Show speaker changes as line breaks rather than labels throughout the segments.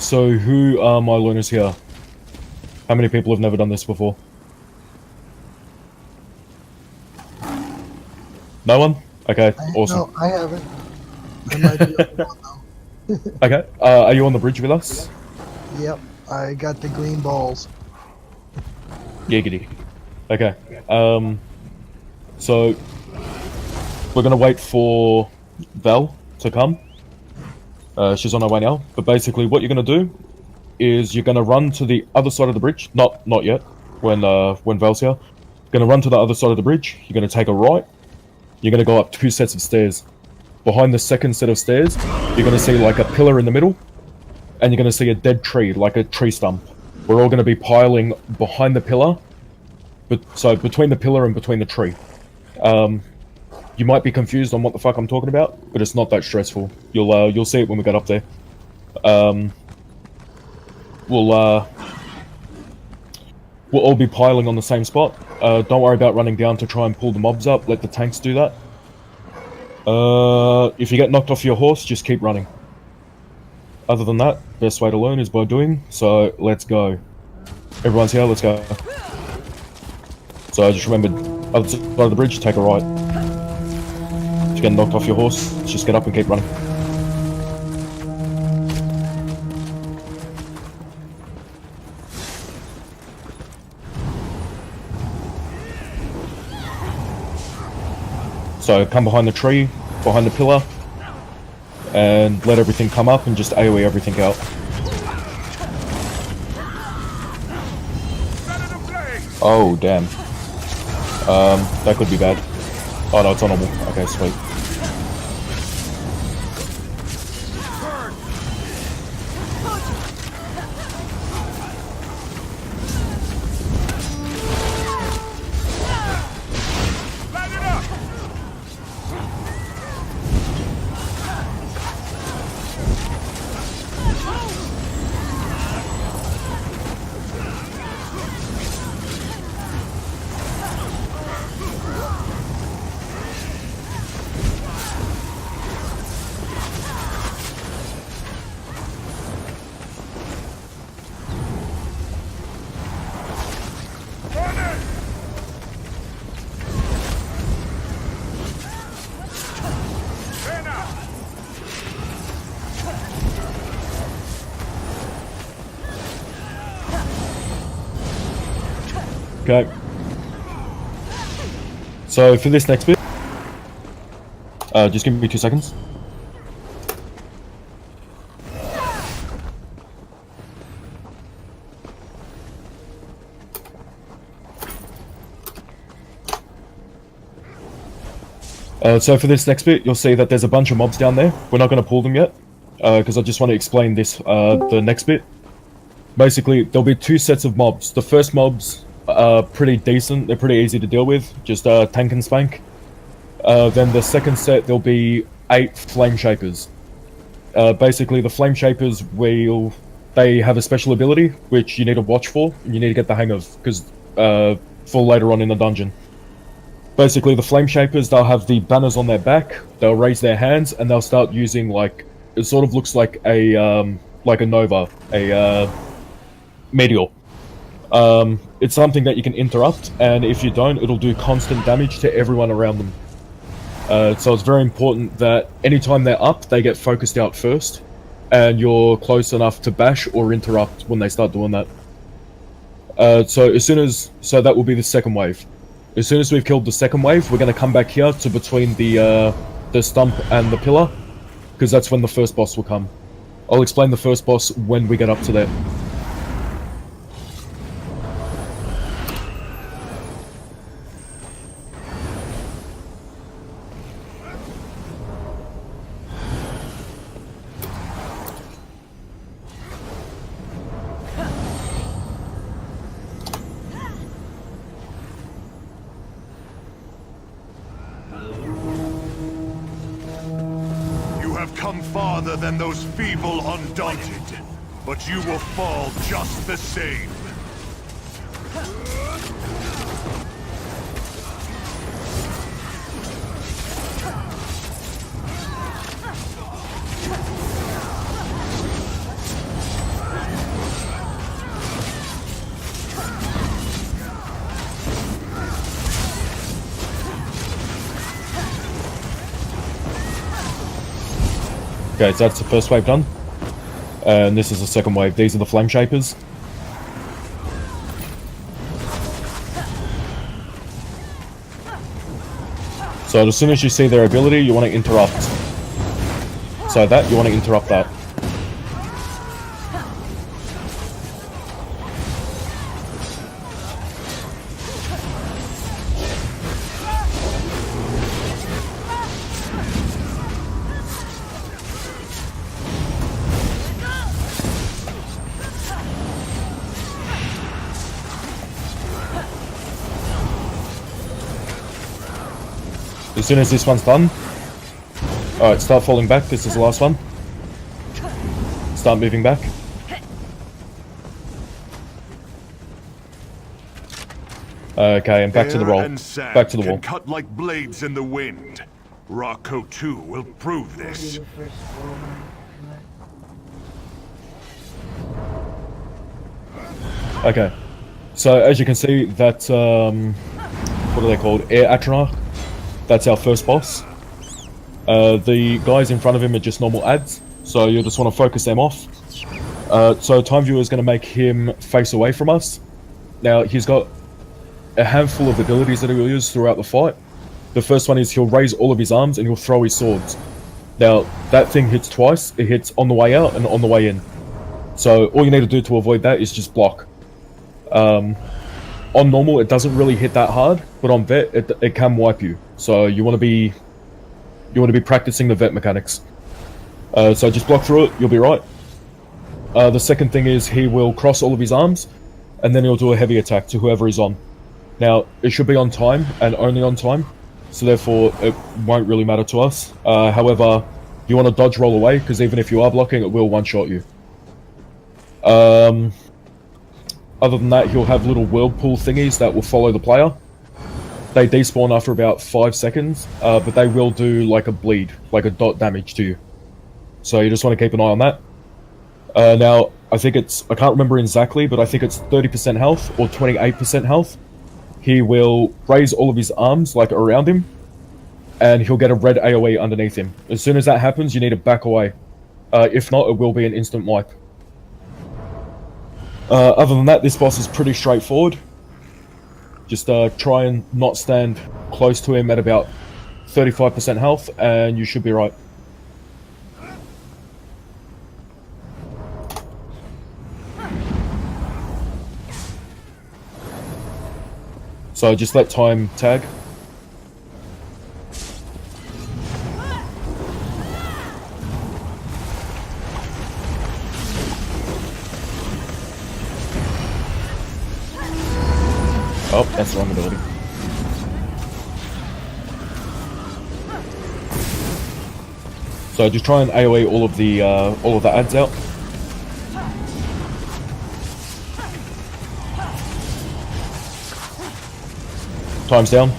So who are my learners here? How many people have never done this before? No one? Okay, awesome.
No, I haven't. I might be the one though.
Okay, are you on the bridge with us?
Yep, I got the green balls.
Giggity. Okay, so we're gonna wait for Val to come. She's on her way now, but basically what you're gonna do is you're gonna run to the other side of the bridge. Not yet, when Val's here. You're gonna run to the other side of the bridge, you're gonna take a right, you're gonna go up 2 sets of stairs. Behind the second set of stairs, you're gonna see like a pillar in the middle, and you're gonna see a dead tree, like a tree stump. We're all gonna be piling behind the pillar, so between the pillar and between the tree. You might be confused on what the fuck I'm talking about, but it's not that stressful. You'll see it when we get up there. We'll all be piling on the same spot. Don't worry about running down to try and pull the mobs up. Let the tanks do that. If you get knocked off your horse, just keep running. Other than that, best way to learn is by doing. So let's go. Everyone's here. Let's go. So I just remembered, other side of the bridge, take a right. If you get knocked off your horse, just get up and keep running. So come behind the tree, behind the pillar, and let everything come up and just AoE everything out. Oh, damn. That could be bad. Oh no, it's on normal. Okay, sweet. Okay. So for this next bit, just give me 2 seconds. So for this next bit, you'll see that there's a bunch of mobs down there. We're not going to pull them yet, because I just want to explain this, the next bit. Basically, there'll be 2 sets of mobs. The first mobs are pretty decent, they're pretty easy to deal with, just tank and spank. Then the second set, there'll be 8 flame shapers. Basically, the flame shapers they have a special ability, which you need to watch for, and you need to get the hang of, because for later on in the dungeon. Basically, the flame shapers, they'll have the banners on their back, they'll raise their hands, and they'll start using, like, it sort of looks like a nova, a meteor. It's something that you can interrupt, and if you don't, it'll do constant damage to everyone around them. So it's very important that anytime they're up, they get focused out first, and you're close enough to bash or interrupt when they start doing that. So that will be the second wave. As soon as we've killed the second wave, we're going to come back here to between the stump and the pillar, because that's when the first boss will come. I'll explain the first boss when we get up to that.
Come farther than those feeble undaunted, but you will fall just the same.
Okay, so that's the first wave done. And this is the second wave. These are the flame shapers. So as soon as you see their ability, you want to interrupt. So that, you want to interrupt that. As soon as this one's done, alright, start falling back. This is the last one. Start moving back. Okay, and back to the roll. Back to the wall.
Cut like blades in the wind. Rocco 2 will prove this.
Okay, so as you can see, that what are they called? Air Atronach. That's our first boss. The guys in front of him are just normal ads, so you just want to focus them off. So Time Viewer is going to make him face away from us. Now, he's got a handful of abilities that he'll use throughout the fight. The first one is he'll raise all of his arms and he'll throw his swords. Now, that thing hits twice. It hits on the way out and on the way in. So all you need to do to avoid that is just block. On normal, it doesn't really hit that hard, but on vet, it can wipe you. So you want to be practicing the vet mechanics. So just block through it, you'll be right. The second thing is he will cross all of his arms, and then he'll do a heavy attack to whoever he's on. Now, it should be on time, and only on time, so therefore it won't really matter to us. However, you want to dodge roll away, because even if you are blocking, it will one-shot you. Other than that, he'll have little whirlpool thingies that will follow the player. They despawn after about 5 seconds, but they will do like a bleed, like a dot damage to you. So you just want to keep an eye on that. Now, I think I can't remember exactly, but I think it's 30% health or 28% health. He will raise all of his arms, like around him, and he'll get a red AoE underneath him. As soon as that happens, you need to back away. If not, it will be an instant wipe. Other than that, this boss is pretty straightforward. Just try and not stand close to him at about 35% health, and you should be right. So just let time tag. Oh, that's the wrong ability. So just try and AoE all of the ads out. Time's down.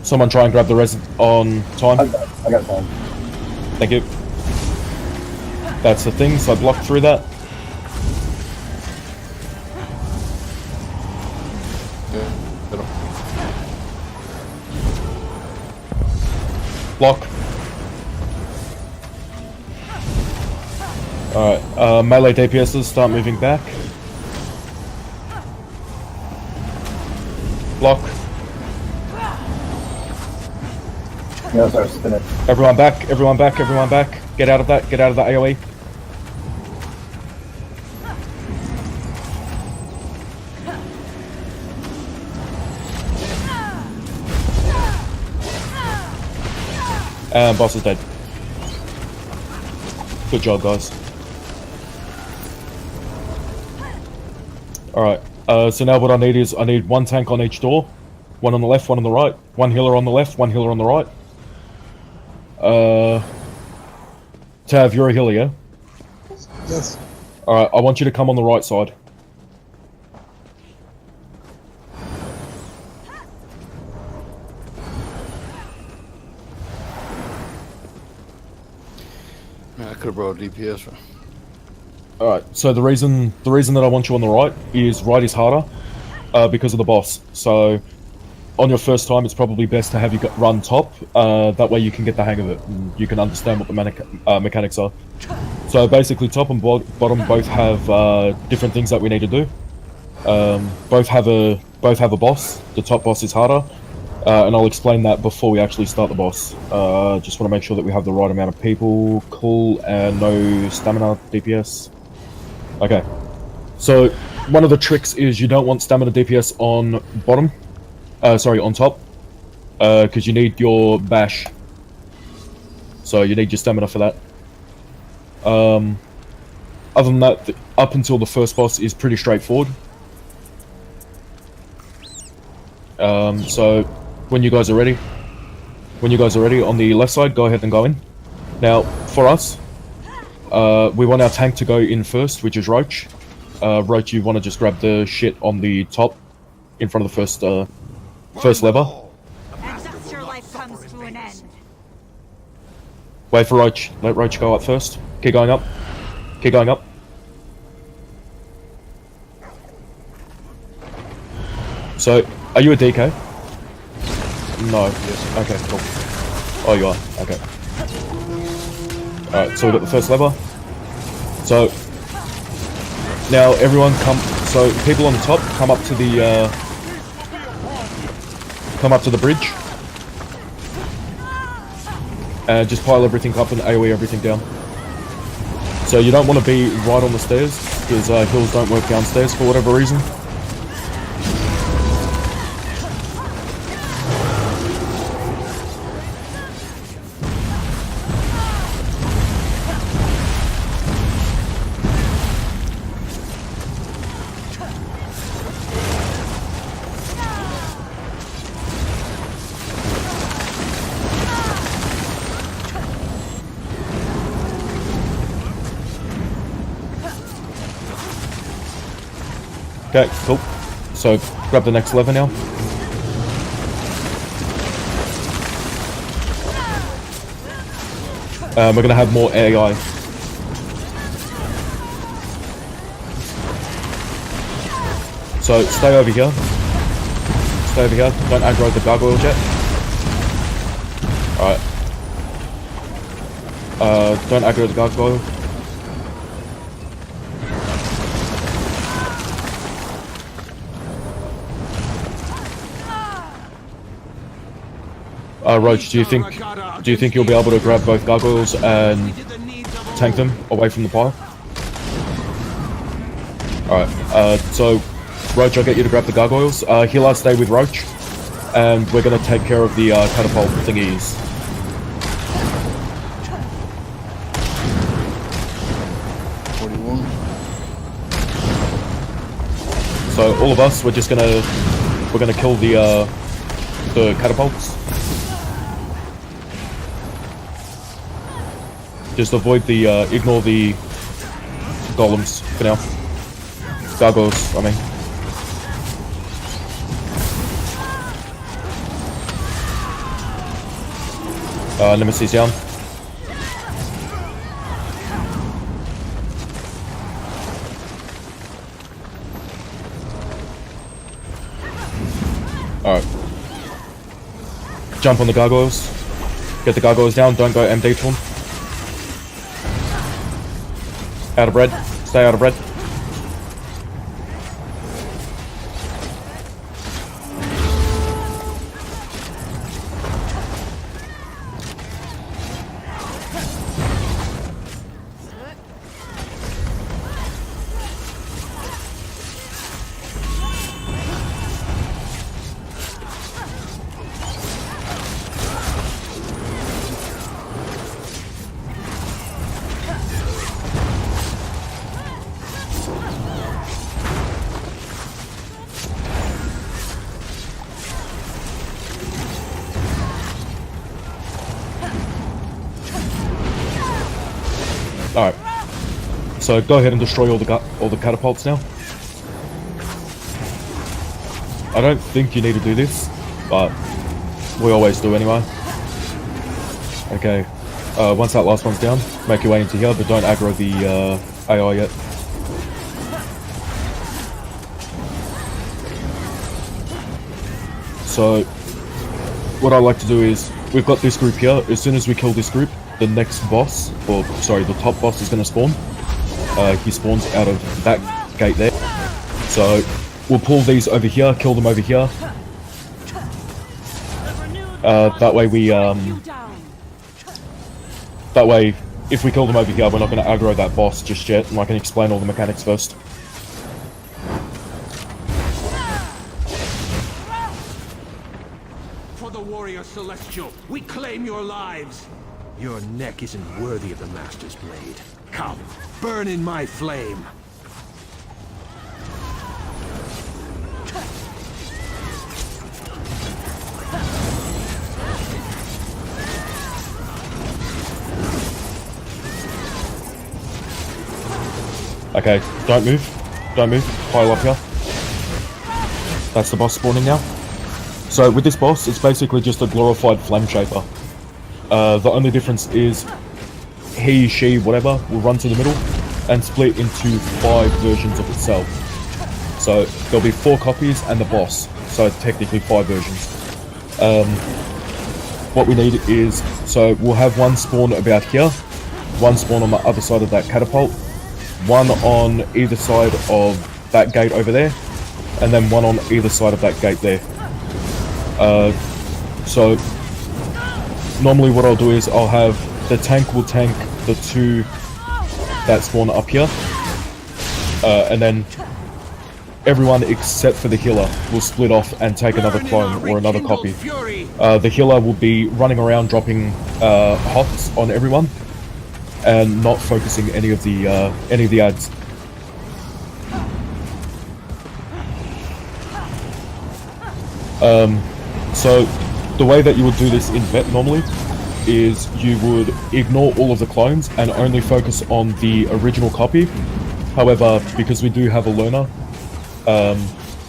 Someone try and grab the res on time.
I got time.
Thank you. That's the thing, so I blocked through that. Block. Alright, melee DPSs start moving back. Block.
Yeah, sorry, spin it.
Everyone back, everyone back, everyone back. Get out of that AoE. And boss is dead. Good job, guys. Alright, so now what I need is, I need one tank on each door. One on the left, one on the right. One healer on the left, one healer on the right. Tav, you're a healer, yeah?
Yes.
Alright, I want you to come on the right side.
Man, I could have brought DPS.
Alright, so the reason that I want you on the right is harder, because of the boss. So, on your first time, it's probably best to have you run top, that way you can get the hang of it, and you can understand what the mechanics are. So basically, top and bottom both have different things that we need to do. Both have a boss. The top boss is harder, and I'll explain that before we actually start the boss. Just want to make sure that we have the right amount of people. Cool, and no stamina DPS. Okay, so one of the tricks is you don't want stamina DPS on bottom. Sorry, on top, because you need your bash. So you need your stamina for that. Other than that, up until the first boss is pretty straightforward. So when you guys are ready, on the left side, go ahead and go in. Now, for us, we want our tank to go in first, which is Roach. Roach, you want to just grab the shit on the top, in front of the first lever.
And thus your life comes to an end.
Wait for Roach. Let Roach go up first. Keep going up. Keep going up. So, are you a DK? No. Yes. Okay, cool. Oh, you are. Okay. Alright, so we got the first lever. So, now everyone so people on the top, come up to the bridge. And just pile everything up and AoE everything down. So you don't want to be right on the stairs, because hills don't work downstairs for whatever reason. Okay, cool. So, grab the next lever now. We're gonna have more AI. So, stay over here. Stay over here. Don't aggro the gargoyles yet. Alright. Don't aggro the gargoyle. Roach, do you think you'll be able to grab both gargoyles and tank them away from the pile? Alright, so Roach, I'll get you to grab the gargoyles. Healer, stay with Roach, and we're gonna take care of the catapult thingies. So all of us, we're gonna kill the catapults. Just avoid ignore the golems for now. Gargoyles, I mean. Nemesis down. Alright. Jump on the gargoyles. Get the gargoyles down, don't go MD to them. Out of bread. Stay out of bread. Alright. So go ahead and destroy all the catapults now. I don't think you need to do this, but we always do anyway. Okay. Once that last one's down, make your way into here, but don't aggro the AI yet. So what I like to do is, we've got this group here. As soon as we kill this group, the next boss, or sorry, the top boss is going to spawn. He spawns out of that gate there. So we'll pull these over here, kill them over here. That way, if we kill them over here, we're not going to aggro that boss just yet, and I can explain all the mechanics first.
For the warrior celestial, we claim your lives. Your neck isn't worthy of the Master's blade. Come, burn in my flame.
Okay, don't move. Don't move. Pile up here. That's the boss spawning now. So with this boss, it's basically just a glorified flame shaper. The only difference is he, she, whatever, will run to the middle and split into 5 versions of itself. So there'll be 4 copies and the boss. So technically 5 versions. What we need is, so we'll have one spawn about here, one spawn on the other side of that catapult, one on either side of that gate over there, and then one on either side of that gate there. So normally what I'll do is I'll have the tank will tank the 2 that spawn up here, and then everyone except for the healer will split off and take another clone or another copy. The healer will be running around dropping hots on everyone and not focusing any of the ads. So the way that you would do this in vet normally is you would ignore all of the clones and only focus on the original copy. However, because we do have a learner,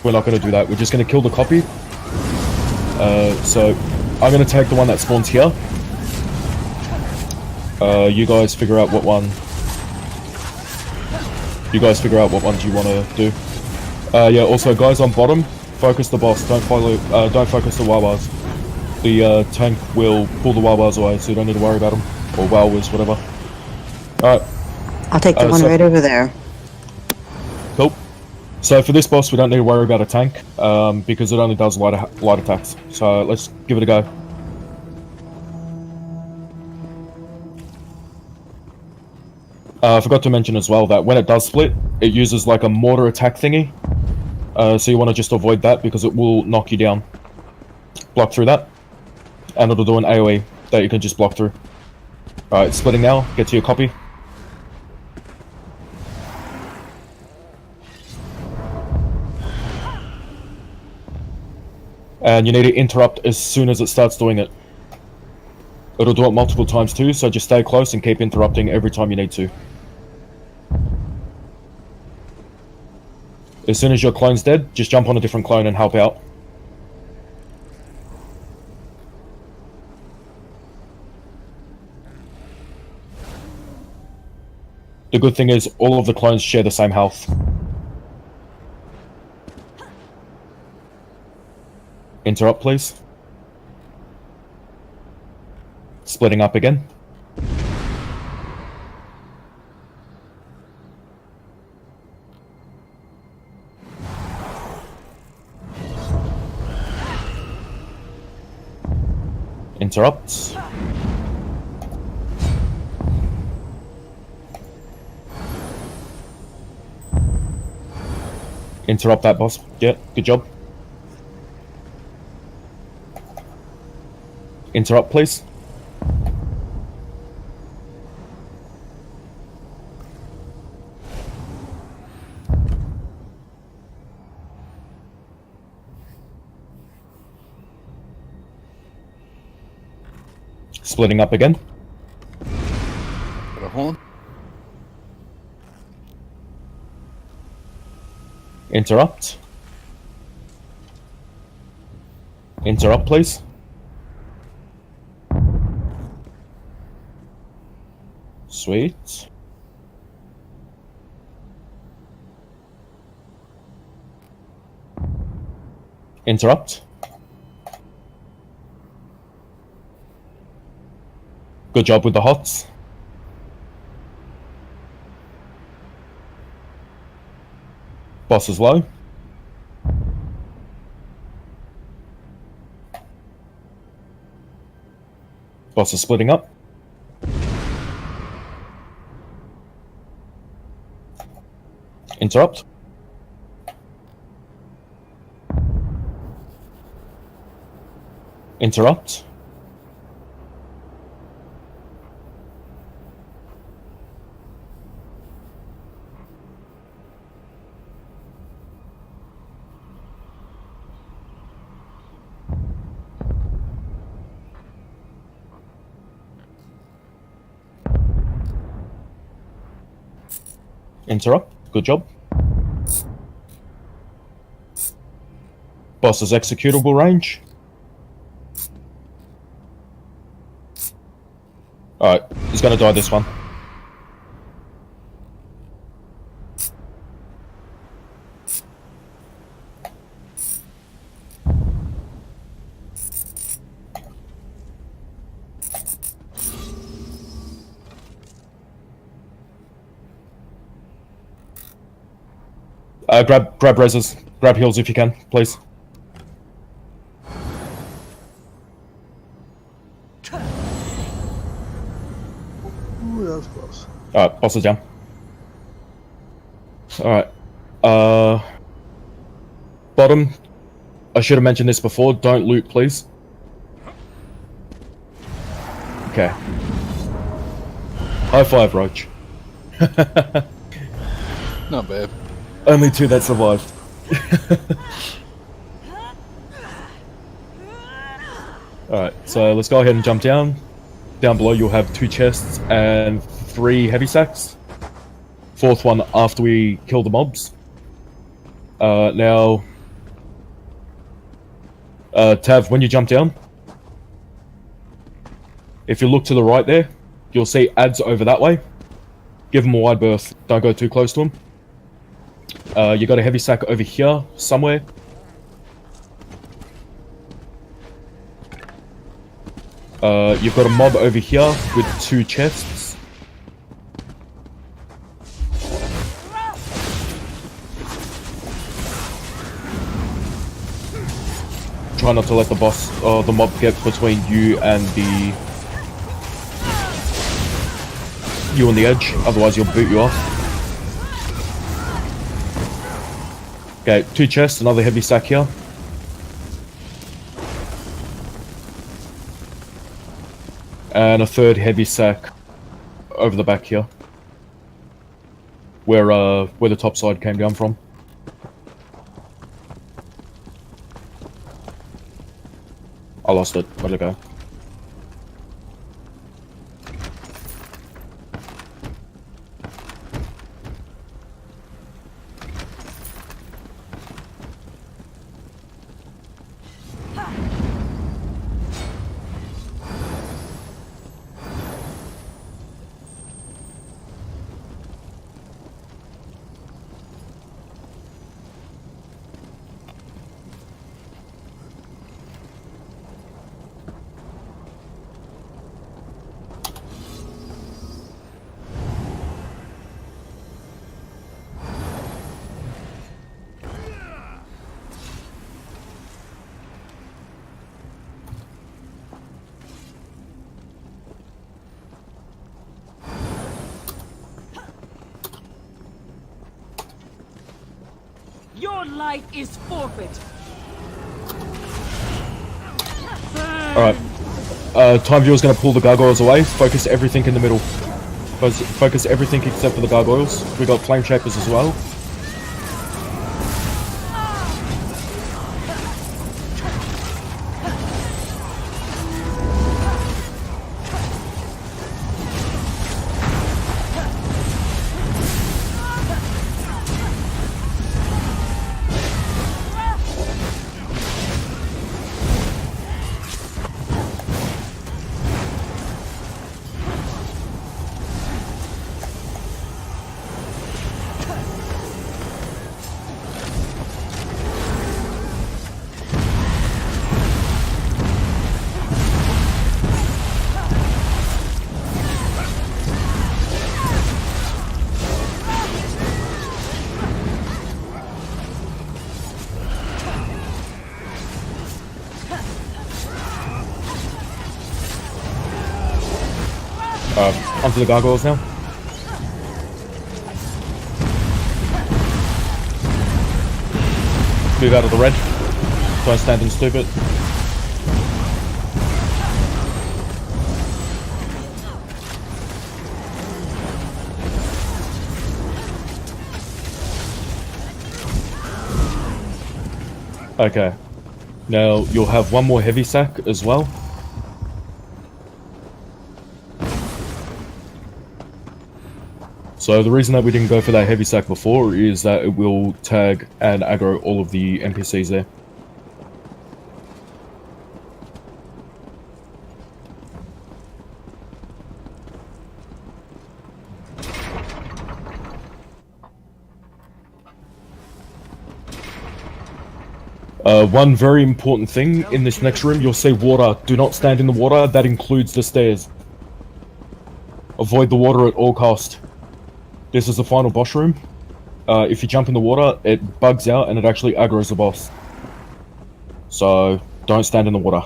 we're not going to do that. We're just going to kill the copy. So I'm going to take the one that spawns here. You guys figure out what one. You guys figure out what ones you want to do. Yeah. Also, guys on bottom, focus the boss. Don't follow. Don't focus the Wawas. The tank will pull the Wawas away, so you don't need to worry about them, or Wawas, whatever. All right.
I'll take the one right over there.
Cool. So for this boss, we don't need to worry about a tank, because it only does light attacks. So let's give it a go. I forgot to mention as well that when it does split, it uses like a mortar attack thingy. So you want to just avoid that because it will knock you down. Block through that. And it'll do an AoE that you can just block through. Alright, splitting now. Get to your copy. And you need to interrupt as soon as it starts doing it. It'll do it multiple times too, so just stay close and keep interrupting every time you need to. As soon as your clone's dead, just jump on a different clone and help out. The good thing is, all of the clones share the same health. Interrupt, please. Splitting up again. Interrupt. Interrupt that boss. Yeah, good job. Interrupt, please. Splitting up again.
Put a hold.
Interrupt. Interrupt, please. Sweet. Interrupt. Good job with the hots. Boss is low. Boss is splitting up. Interrupt. Interrupt. Interrupt. Good job. Boss's executable range. Alright, he's gonna die this one. Grab reses. Grab heals if you can, please.
Ooh, that was close.
Alright, boss is down. Alright. Bottom. I should have mentioned this before. Don't loot, please. Okay. High five, Roach.
Not bad.
Only 2 that survived. Alright, so let's go ahead and jump down. Down below you'll have 2 chests and 3 heavy sacks. 4th one after we kill the mobs. Now... Tav, when you jump down, if you look to the right there, you'll see ads over that way. Give them a wide berth, don't go too close to them. You got a heavy sack over here, somewhere. You've got a mob over here with 2 chests. Try not to let the boss or the mob get between you and the edge, otherwise he'll boot you off. Okay, 2 chests, another heavy sack here. And a 3rd heavy sack over the back here. Where the top side came down from. I lost it. Where'd it go?
Your life is forfeit.
Alright. Time Viewer's gonna pull the gargoyles away. Focus everything in the middle. Focus everything except for the gargoyles. We got flame shapers as well. Onto the gargoyles now. Move out of the red. Don't stand in stupid. Okay. Now you'll have one more heavy sack as well. So the reason that we didn't go for that heavy sack before is that it will tag and aggro all of the NPCs there. One very important thing in this next room, you'll see water. Do not stand in the water. That includes the stairs. Avoid the water at all cost. This is the final boss room. If you jump in the water, it bugs out and it actually aggroes the boss. So, don't stand in the water.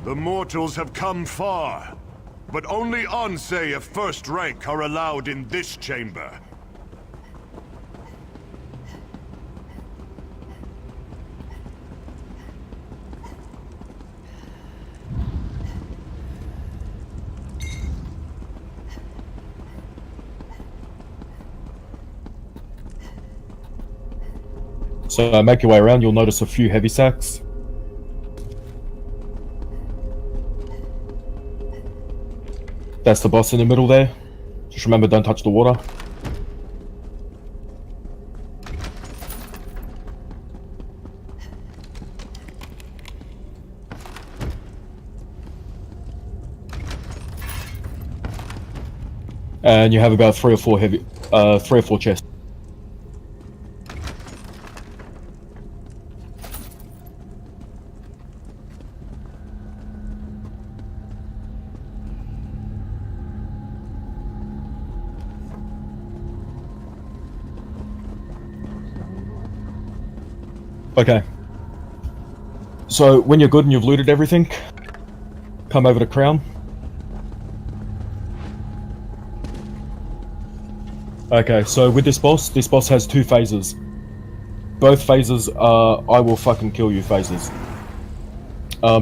The mortals have come far, but only Ansei of first rank are allowed in this chamber.
So make your way around, you'll notice a few heavy sacks. That's the boss in the middle there. Just remember, don't touch the water. And you have about 3 or 4 heavy, 3 or 4 chests. Okay. So when you're good and you've looted everything, come over to Crown. Okay, so with this boss has 2 phases. Both phases are I will fucking kill you phases.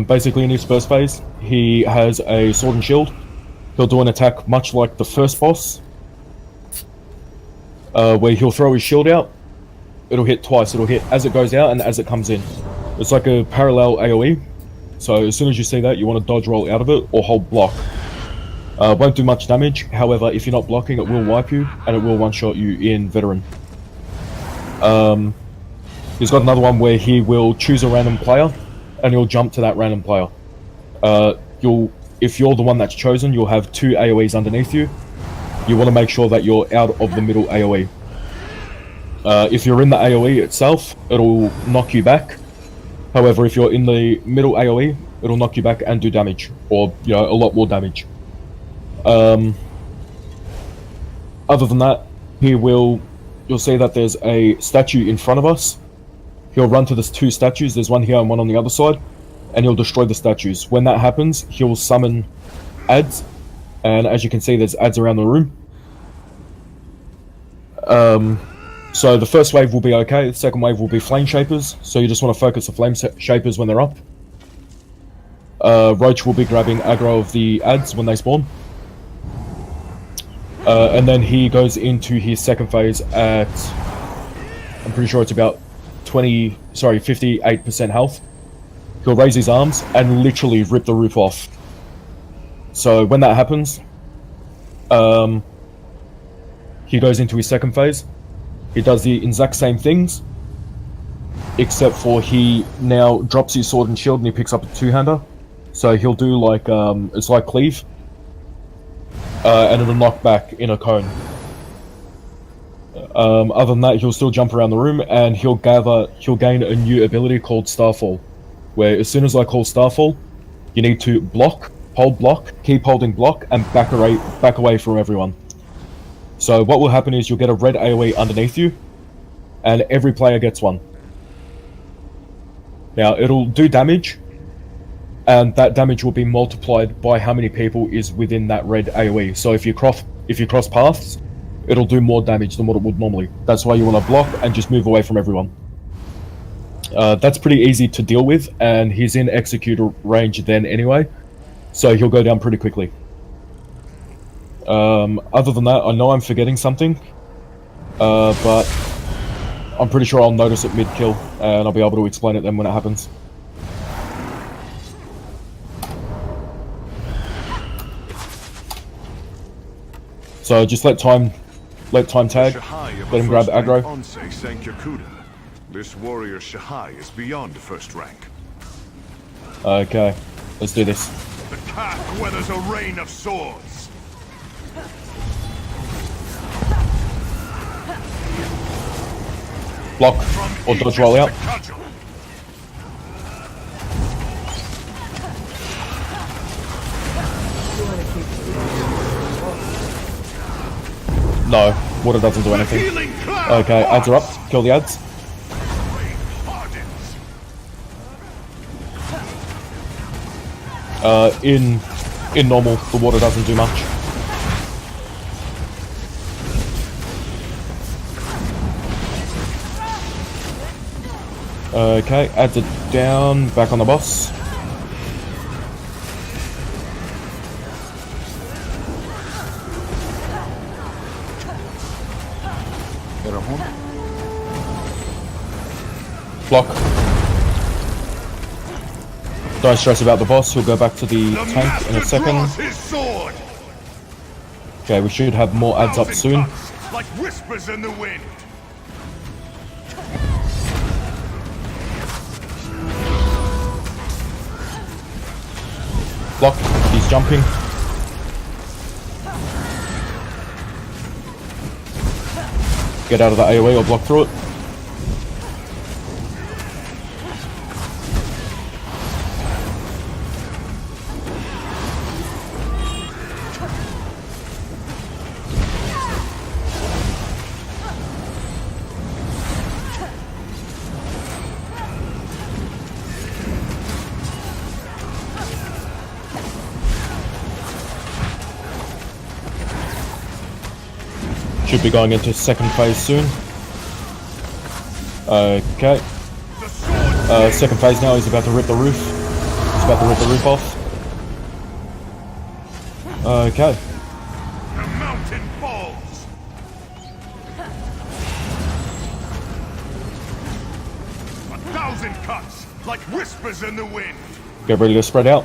Basically in his first phase, he has a sword and shield. He'll do an attack much like the first boss, where he'll throw his shield out. It'll hit twice. It'll hit as it goes out and as it comes in. It's like a parallel AoE. So as soon as you see that, you want to dodge roll out of it or hold block. Won't do much damage. However, if you're not blocking, it will wipe you and it will one-shot you in veteran. He's got another one where he will choose a random player and he'll jump to that random player. If you're the one that's chosen, you'll have 2 AoEs underneath you. You want to make sure that you're out of the middle AoE. If you're in the AoE itself, it'll knock you back. However, if you're in the middle AoE, it'll knock you back and do damage, or a lot more damage. Other than that, you'll see that there's a statue in front of us. He'll run to the 2 statues. There's one here and one on the other side, and he'll destroy the statues. When that happens, he'll summon ads, and as you can see, there's ads around the room. So the first wave will be okay, the second wave will be flame shapers, so you just want to focus the flame shapers when they're up. Roach will be grabbing aggro of the ads when they spawn. And then he goes into his second phase at, I'm pretty sure it's about 58% health. He'll raise his arms and literally rip the roof off. So when that happens, he goes into his second phase. He does the exact same things, except for he now drops his sword and shield and he picks up a 2-hander. So he'll do like, it's like cleave, and it'll knock back in a cone. Other than that, he'll still jump around the room and he'll gain a new ability called Starfall, where as soon as I call Starfall, you need to block, hold block, keep holding block, and back away from everyone. So what will happen is you'll get a red AoE underneath you, and every player gets one. Now it'll do damage, and that damage will be multiplied by how many people is within that red AoE. So if you cross paths, it'll do more damage than what it would normally. That's why you want to block and just move away from everyone. That's pretty easy to deal with, and he's in executor range then anyway, so he'll go down pretty quickly. Other than that, I know I'm forgetting something, but I'm pretty sure I'll notice it mid-kill, and I'll be able to explain it then when it happens. So just let time tag, let him grab aggro.
This warrior Shahai is beyond first rank.
Okay, let's do this.
The Kak weathers a rain of swords.
Block or dodge roll out. No, water doesn't do anything. Okay, ads are up. Kill the ads. In normal, the water doesn't do much. Okay, ads are down, back on the boss.
Got a horn?
Block. Don't stress about the boss, he'll go back to the tank in a second. Okay, we should have more ads up soon.
Like whispers in the wind.
Block, he's jumping. Get out of the AoE or block through it. Should be going into second phase soon. Okay. Second phase now, he's about to rip the roof. He's about to rip the roof off. Okay.
The mountain falls. A thousand cuts, like whispers in the wind.
Get ready to spread out.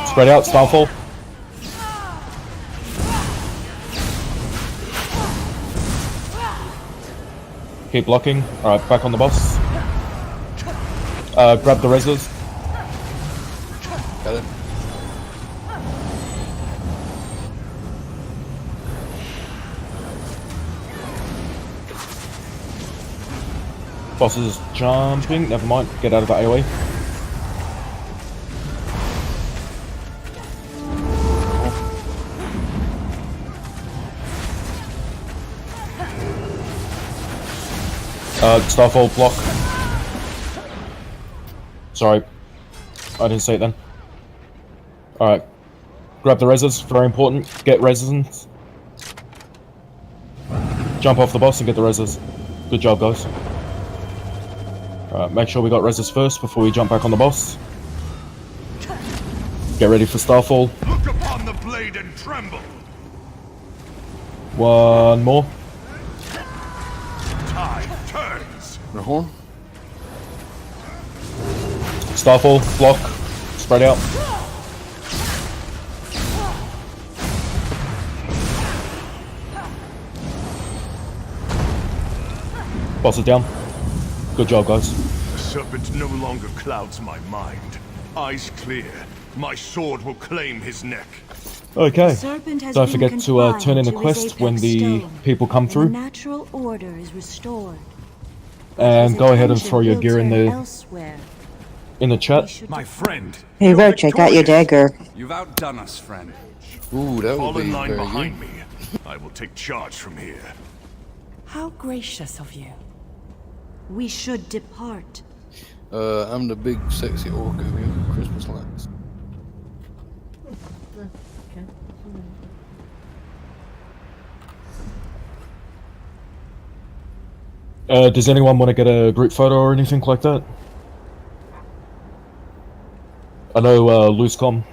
Spread out, Starfall. Keep blocking. Alright, back on the boss. Grab the reses.
Got it.
Boss is jumping. Never mind. Get out of the AoE. Starfall block. Sorry, I didn't see it then. Alright. Grab the reses, very important. Get resistance. Jump off the boss and get the reses. Good job, guys. Alright, make sure we got reses first before we jump back on the boss. Get ready for Starfall.
Look upon the blade and tremble.
One more.
Tide turns.
Got a horn?
Starfall, block, spread out. Boss is down. Good job, guys.
The serpent no longer clouds my mind. Eyes clear. My sword will claim his neck.
Okay. Don't forget to turn in the quest when the people come through.
Natural order is restored.
And go ahead and throw your gear in the chat.
My friend,
Hey, Roach, I got your dagger.
you've outdone us, friend.
Ooh, that would
Fall
be
in line
very
behind
good.
me. I will take charge from here.
How gracious of you.
We should depart.
I'm the big sexy orc over here with Christmas lights.
Does anyone want to get a group photo or anything like that? I know, loose comm.